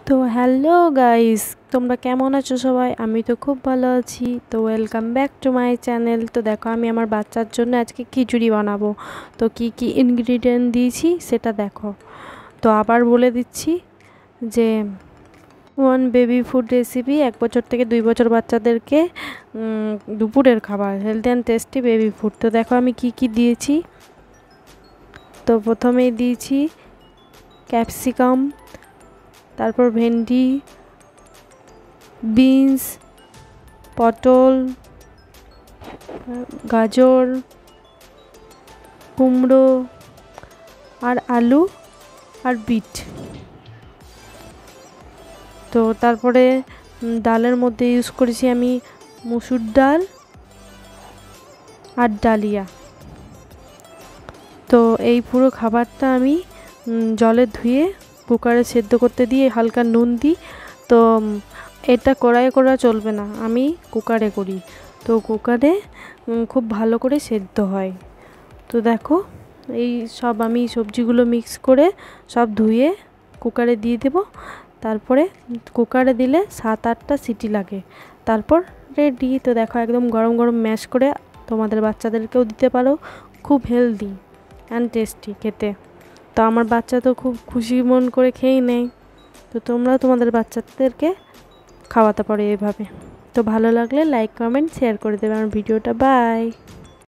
তো hello guys, তোমরা কেমন আছো সবাই? আমি তো খুব ভালো আছি। তো welcome back to my channel. তো দেখো, আমি আমার বাচ্চার জন্য আজকে খিচুড়ি বানাবো। তো কি কি ইনগ্রিডিয়েন্ট দিয়েছি সেটা দেখো। তো আবার বলে দিচ্ছি যে ওয়ান বেবি ফুড রেসিপি, 1 বছর থেকে 2 বছর বাচ্চাদেরকে দুপুরের খাবার, healthy and tasty baby food. তো দেখো আমি কি কি দিয়েছি। তো প্রথমেই দিয়েছি ক্যাপসিকাম, তারপর ভেন্ডি, বিনস, পটল, গাজর, কুমড়ো আর আলু আর বিট। তো তারপরে ডালের মধ্যে ইউজ করেছি আমি মুসুর ডাল আর ডালিয়া। তো এই পুরো খাবারটা আমি জলে ধুয়ে কুকারে সেদ্ধ করতে দিয়ে হালকা নুন দিই। তো এটা কড়াইয়ে করা চলবে না, আমি কুকারে করি। তো কুকারে খুব ভালো করে সেদ্ধ হয়। তো দেখো, এই সব আমি সবজিগুলো মিক্স করে সব ধুয়ে কুকারে দিয়ে দেব। তারপরে কুকারে দিলে 7-8টা সিটি লাগে, তারপর রেডি। তো দেখো, একদম গরম গরম ম্যাশ করে তোমাদের বাচ্চাদেরকেও দিতে পারো। খুব হেলদি অ্যান্ড টেস্টি খেতে। তো আমার বাচ্চা তো খুব খুশি মন করে খেয়েই নেয়। তো তোমরাও তোমাদের বাচ্চাদেরকে খাওয়াতে পারো এভাবে। তো ভালো লাগলে লাইক, কমেন্ট, শেয়ার করে দেবে আমার ভিডিওটা। বাই।